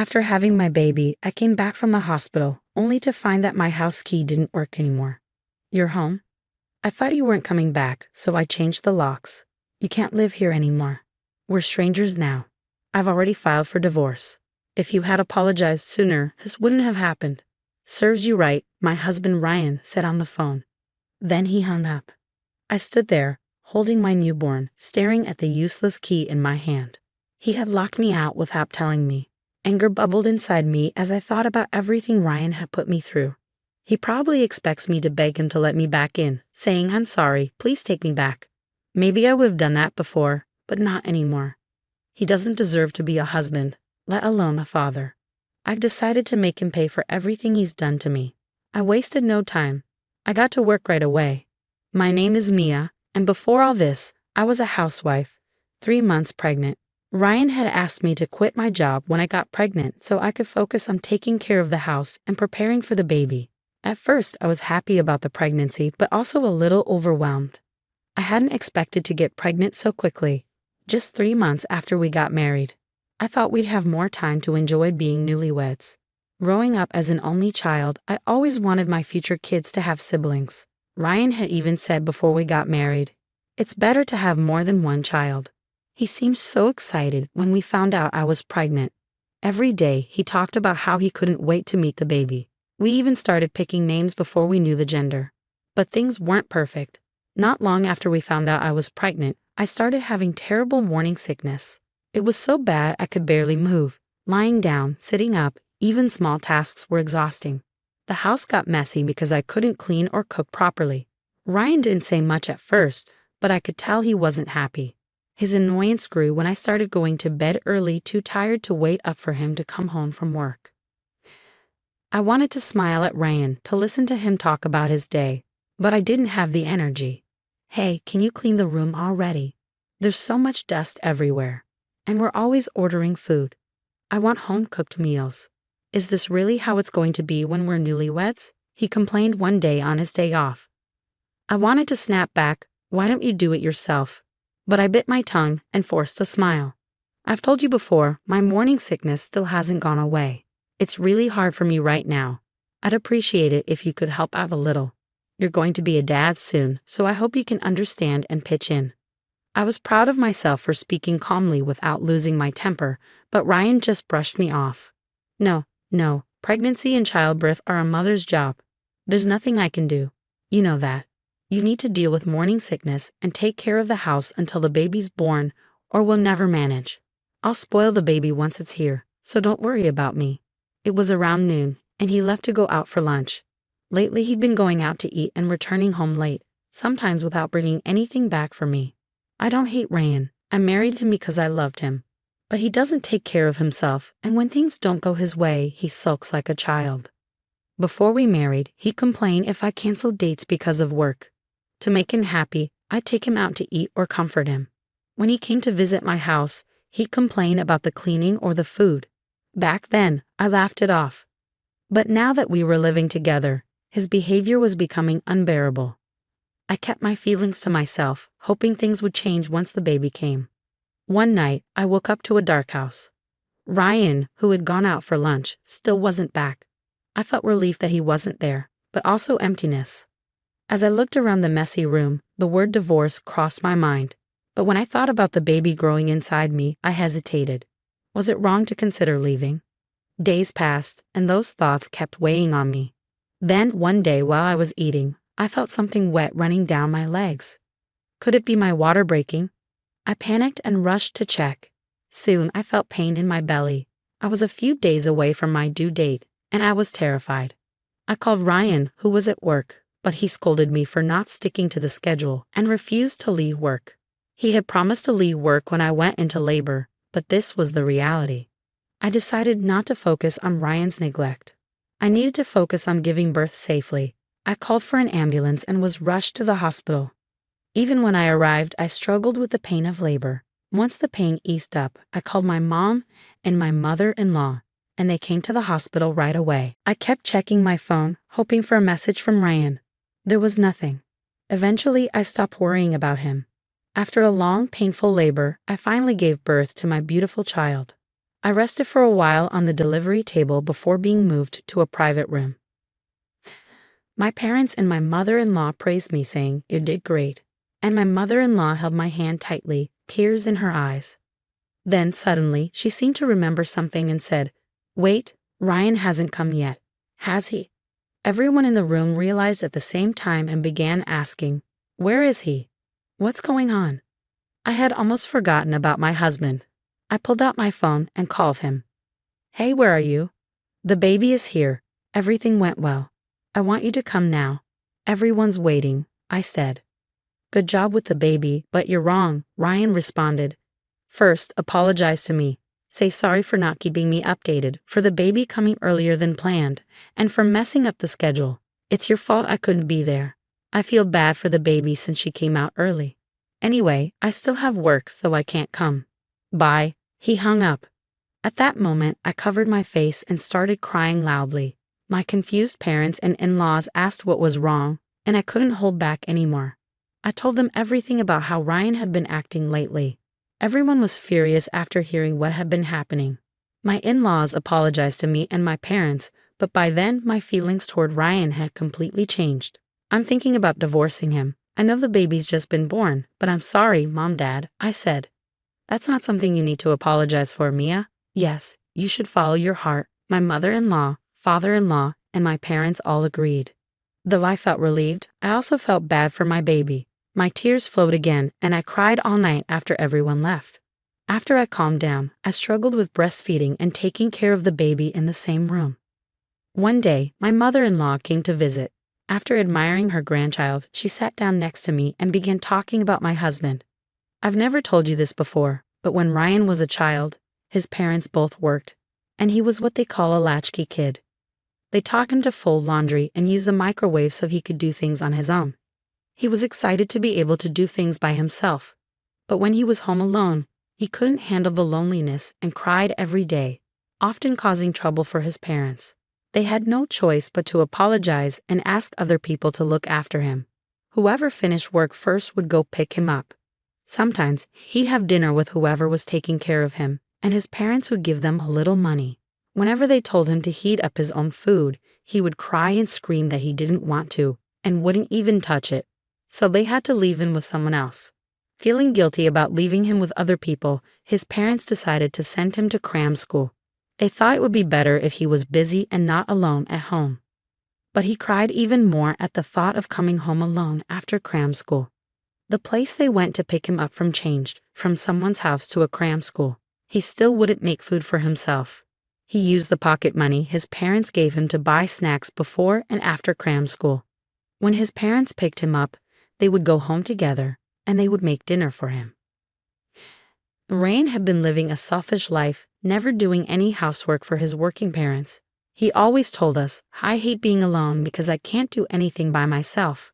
After having my baby, I came back from the hospital, only to find that my house key didn't work anymore. You're home? I thought you weren't coming back, so I changed the locks. You can't live here anymore. We're strangers now. I've already filed for divorce. If you had apologized sooner, this wouldn't have happened. Serves you right, my husband Ryan said on the phone. Then he hung up. I stood there, holding my newborn, staring at the useless key in my hand. He had locked me out without telling me. Anger bubbled inside me as I thought about everything Ryan had put me through. He probably expects me to beg him to let me back in, saying, "I'm sorry, please take me back." Maybe I would have done that before, but not anymore. He doesn't deserve to be a husband, let alone a father. I've decided to make him pay for everything he's done to me. I wasted no time. I got to work right away. My name is Mia, and before all this, I was a housewife, 3 months pregnant. Ryan had asked me to quit my job when I got pregnant so I could focus on taking care of the house and preparing for the baby. At first, I was happy about the pregnancy, but also a little overwhelmed. I hadn't expected to get pregnant so quickly, just 3 months after we got married. I thought we'd have more time to enjoy being newlyweds. Growing up as an only child, I always wanted my future kids to have siblings. Ryan had even said before we got married, "It's better to have more than one child." He seemed so excited when we found out I was pregnant. Every day, he talked about how he couldn't wait to meet the baby. We even started picking names before we knew the gender. But things weren't perfect. Not long after we found out I was pregnant, I started having terrible morning sickness. It was so bad I could barely move. Lying down, sitting up, even small tasks were exhausting. The house got messy because I couldn't clean or cook properly. Ryan didn't say much at first, but I could tell he wasn't happy. His annoyance grew when I started going to bed early, too tired to wait up for him to come home from work. I wanted to smile at Ryan, to listen to him talk about his day, but I didn't have the energy. "Hey, can you clean the room already? There's so much dust everywhere. And we're always ordering food. I want home-cooked meals. Is this really how it's going to be when we're newlyweds?" He complained one day on his day off. I wanted to snap back, "Why don't you do it yourself?" But I bit my tongue and forced a smile. I've told you before, my morning sickness still hasn't gone away. It's really hard for me right now. I'd appreciate it if you could help out a little. You're going to be a dad soon, so I hope you can understand and pitch in. I was proud of myself for speaking calmly without losing my temper, but Ryan just brushed me off. No, pregnancy and childbirth are a mother's job. There's nothing I can do. You know that. You need to deal with morning sickness and take care of the house until the baby's born, or we'll never manage. I'll spoil the baby once it's here, so don't worry about me. It was around noon, and he left to go out for lunch. Lately he'd been going out to eat and returning home late, sometimes without bringing anything back for me. I don't hate Ryan. I married him because I loved him. But he doesn't take care of himself, and when things don't go his way, he sulks like a child. Before we married, he'd complain if I canceled dates because of work. To make him happy, I'd take him out to eat or comfort him. When he came to visit my house, he'd complain about the cleaning or the food. Back then, I laughed it off. But now that we were living together, his behavior was becoming unbearable. I kept my feelings to myself, hoping things would change once the baby came. One night, I woke up to a dark house. Ryan, who had gone out for lunch, still wasn't back. I felt relief that he wasn't there, but also emptiness. As I looked around the messy room, the word divorce crossed my mind. But when I thought about the baby growing inside me, I hesitated. Was it wrong to consider leaving? Days passed, and those thoughts kept weighing on me. Then, one day while I was eating, I felt something wet running down my legs. Could it be my water breaking? I panicked and rushed to check. Soon I felt pain in my belly. I was a few days away from my due date, and I was terrified. I called Ryan, who was at work, but he scolded me for not sticking to the schedule and refused to leave work. He had promised to leave work when I went into labor, but this was the reality. I decided not to focus on Ryan's neglect. I needed to focus on giving birth safely. I called for an ambulance and was rushed to the hospital. Even when I arrived, I struggled with the pain of labor. Once the pain eased up, I called my mom and my mother-in-law, and they came to the hospital right away. I kept checking my phone, hoping for a message from Ryan. There was nothing. Eventually, I stopped worrying about him. After a long, painful labor, I finally gave birth to my beautiful child. I rested for a while on the delivery table before being moved to a private room. My parents and my mother-in-law praised me, saying, "You did great." And my mother-in-law held my hand tightly, tears in her eyes. Then, suddenly, she seemed to remember something and said, "Wait, Ryan hasn't come yet, has he?" Everyone in the room realized at the same time and began asking, "Where is he? What's going on?" I had almost forgotten about my husband. I pulled out my phone and called him. "Hey, where are you?" "The baby is here. Everything went well. I want you to come now. Everyone's waiting," I said. "Good job with the baby, but you're wrong," Ryan responded. "First, apologize to me. Say sorry for not keeping me updated, for the baby coming earlier than planned, and for messing up the schedule. It's your fault I couldn't be there. I feel bad for the baby since she came out early. Anyway, I still have work, so I can't come. Bye." He hung up. At that moment, I covered my face and started crying loudly. My confused parents and in-laws asked what was wrong, and I couldn't hold back anymore. I told them everything about how Ryan had been acting lately. Everyone was furious after hearing what had been happening. My in-laws apologized to me and my parents, but by then my feelings toward Ryan had completely changed. "I'm thinking about divorcing him. I know the baby's just been born, but I'm sorry, Mom, Dad," I said. "That's not something you need to apologize for, Mia. Yes, you should follow your heart." My mother-in-law, father-in-law, and my parents all agreed. Though I felt relieved, I also felt bad for my baby. My tears flowed again, and I cried all night after everyone left. After I calmed down, I struggled with breastfeeding and taking care of the baby in the same room. One day, my mother-in-law came to visit. After admiring her grandchild, she sat down next to me and began talking about my husband. "I've never told you this before, but when Ryan was a child, his parents both worked, and he was what they call a latchkey kid. They taught him to fold laundry and use the microwave so he could do things on his own. He was excited to be able to do things by himself. But when he was home alone, he couldn't handle the loneliness and cried every day, often causing trouble for his parents. They had no choice but to apologize and ask other people to look after him. Whoever finished work first would go pick him up. Sometimes he'd have dinner with whoever was taking care of him, and his parents would give them a little money. Whenever they told him to heat up his own food, he would cry and scream that he didn't want to, and wouldn't even touch it. So they had to leave him with someone else. Feeling guilty about leaving him with other people, his parents decided to send him to cram school. They thought it would be better if he was busy and not alone at home. But he cried even more at the thought of coming home alone after cram school. The place they went to pick him up from changed, from someone's house to a cram school. He still wouldn't make food for himself. He used the pocket money his parents gave him to buy snacks before and after cram school. When his parents picked him up, they would go home together, and they would make dinner for him. Ryan had been living a selfish life, never doing any housework for his working parents. He always told us, "I hate being alone because I can't do anything by myself."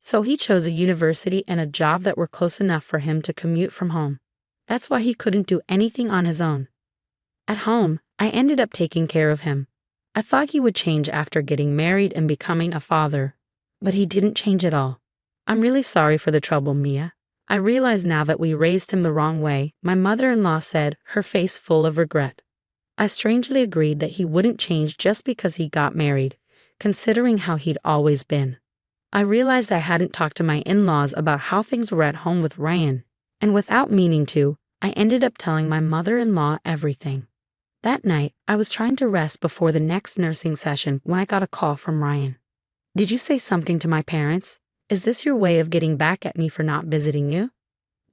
So he chose a university and a job that were close enough for him to commute from home. That's why he couldn't do anything on his own. At home, I ended up taking care of him. I thought he would change after getting married and becoming a father, but he didn't change at all. "I'm really sorry for the trouble, Mia. I realize now that we raised him the wrong way," my mother-in-law said, her face full of regret. I strangely agreed that he wouldn't change just because he got married, considering how he'd always been. I realized I hadn't talked to my in-laws about how things were at home with Ryan, and without meaning to, I ended up telling my mother-in-law everything. That night, I was trying to rest before the next nursing session when I got a call from Ryan. "Did you say something to my parents? Is this your way of getting back at me for not visiting you?"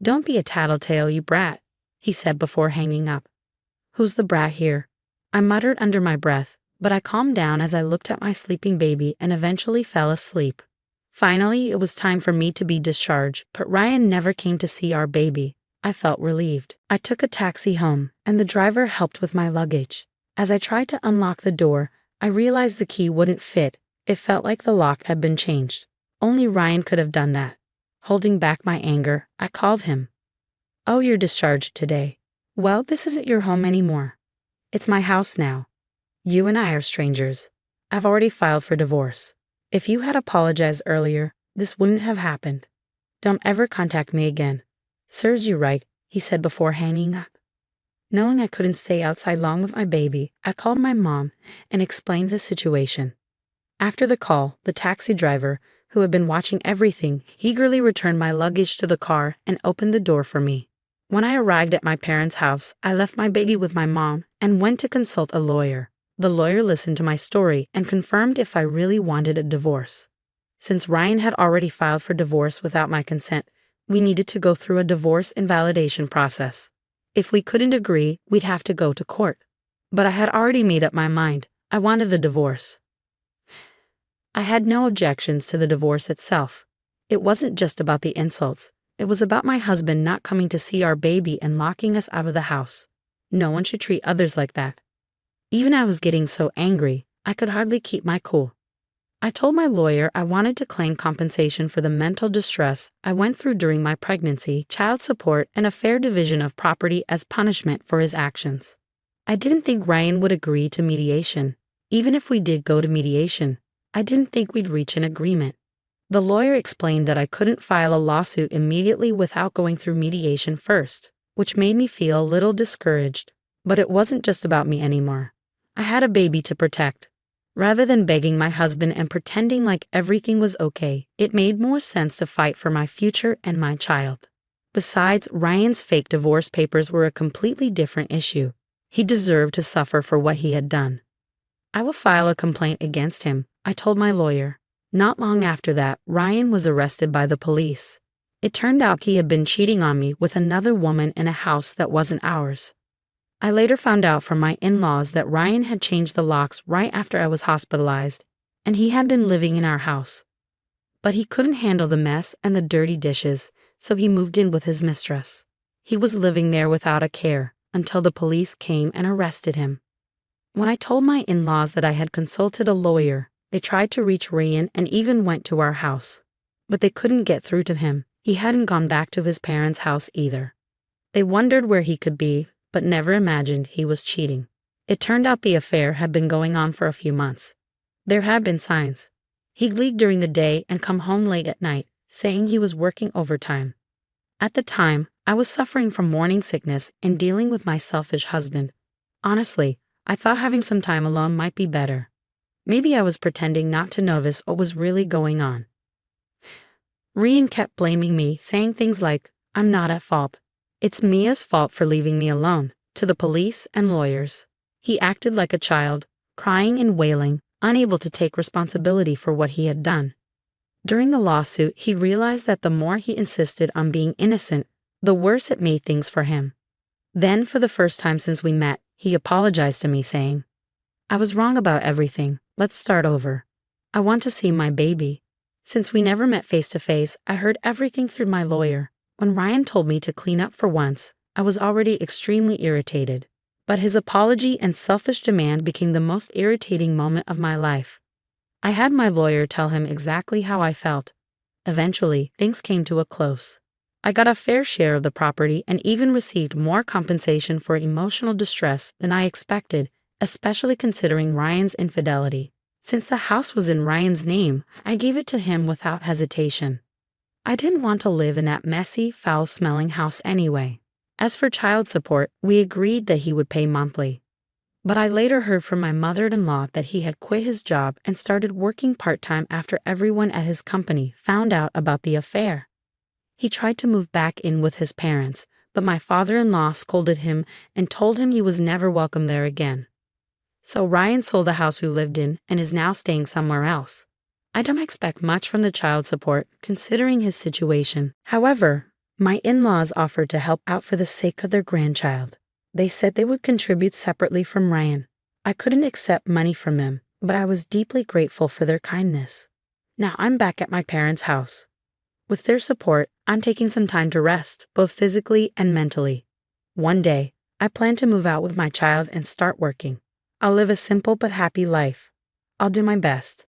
"Don't be a tattletale, you brat," he said before hanging up. "Who's the brat here?" I muttered under my breath, but I calmed down as I looked at my sleeping baby and eventually fell asleep. Finally, it was time for me to be discharged, but Ryan never came to see our baby. I felt relieved. I took a taxi home, and the driver helped with my luggage. As I tried to unlock the door, I realized the key wouldn't fit. It felt like the lock had been changed. Only Ryan could have done that. Holding back my anger, I called him. "Oh, you're discharged today. Well, this isn't your home anymore. It's my house now. You and I are strangers. I've already filed for divorce. If you had apologized earlier, this wouldn't have happened. Don't ever contact me again. Serves you right," he said before hanging up. Knowing I couldn't stay outside long with my baby, I called my mom and explained the situation. After the call, the taxi driver, who had been watching everything, eagerly returned my luggage to the car and opened the door for me. When I arrived at my parents' house, I left my baby with my mom and went to consult a lawyer. The lawyer listened to my story and confirmed if I really wanted a divorce. Since Ryan had already filed for divorce without my consent, we needed to go through a divorce invalidation process. If we couldn't agree, we'd have to go to court. But I had already made up my mind. I wanted the divorce. I had no objections to the divorce itself. It wasn't just about the insults. It was about my husband not coming to see our baby and locking us out of the house. No one should treat others like that. Even I was getting so angry, I could hardly keep my cool. I told my lawyer I wanted to claim compensation for the mental distress I went through during my pregnancy, child support, and a fair division of property as punishment for his actions. I didn't think Ryan would agree to mediation. Even if we did go to mediation, I didn't think we'd reach an agreement. The lawyer explained that I couldn't file a lawsuit immediately without going through mediation first, which made me feel a little discouraged. But it wasn't just about me anymore. I had a baby to protect. Rather than begging my husband and pretending like everything was okay, it made more sense to fight for my future and my child. Besides, Ryan's fake divorce papers were a completely different issue. He deserved to suffer for what he had done. I will file a complaint against him, I told my lawyer. Not long after that, Ryan was arrested by the police. It turned out he had been cheating on me with another woman in a house that wasn't ours. I later found out from my in-laws that Ryan had changed the locks right after I was hospitalized, and he had been living in our house. But he couldn't handle the mess and the dirty dishes, so he moved in with his mistress. He was living there without a care until the police came and arrested him. When I told my in-laws that I had consulted a lawyer, they tried to reach Ryan and even went to our house. But they couldn't get through to him. He hadn't gone back to his parents' house either. They wondered where he could be, but never imagined he was cheating. It turned out the affair had been going on for a few months. There had been signs. He'd leave during the day and come home late at night, saying he was working overtime. At the time, I was suffering from morning sickness and dealing with my selfish husband. Honestly, I thought having some time alone might be better. Maybe I was pretending not to notice what was really going on. Ryan kept blaming me, saying things like, "I'm not at fault. It's Mia's fault for leaving me alone," to the police and lawyers. He acted like a child, crying and wailing, unable to take responsibility for what he had done. During the lawsuit, he realized that the more he insisted on being innocent, the worse it made things for him. Then, for the first time since we met, he apologized to me, saying, "I was wrong about everything. Let's start over. I want to see my baby." Since we never met face to face, I heard everything through my lawyer. When Ryan told me to clean up for once, I was already extremely irritated. But his apology and selfish demand became the most irritating moment of my life. I had my lawyer tell him exactly how I felt. Eventually, things came to a close. I got a fair share of the property and even received more compensation for emotional distress than I expected, especially considering Ryan's infidelity. Since the house was in Ryan's name, I gave it to him without hesitation. I didn't want to live in that messy, foul-smelling house anyway. As for child support, we agreed that he would pay monthly. But I later heard from my mother-in-law that he had quit his job and started working part-time after everyone at his company found out about the affair. He tried to move back in with his parents, but my father-in-law scolded him and told him he was never welcome there again. So Ryan sold the house we lived in and is now staying somewhere else. I don't expect much from the child support, considering his situation. However, my in-laws offered to help out for the sake of their grandchild. They said they would contribute separately from Ryan. I couldn't accept money from them, but I was deeply grateful for their kindness. Now I'm back at my parents' house. With their support, I'm taking some time to rest, both physically and mentally. One day, I plan to move out with my child and start working. I'll live a simple but happy life. I'll do my best.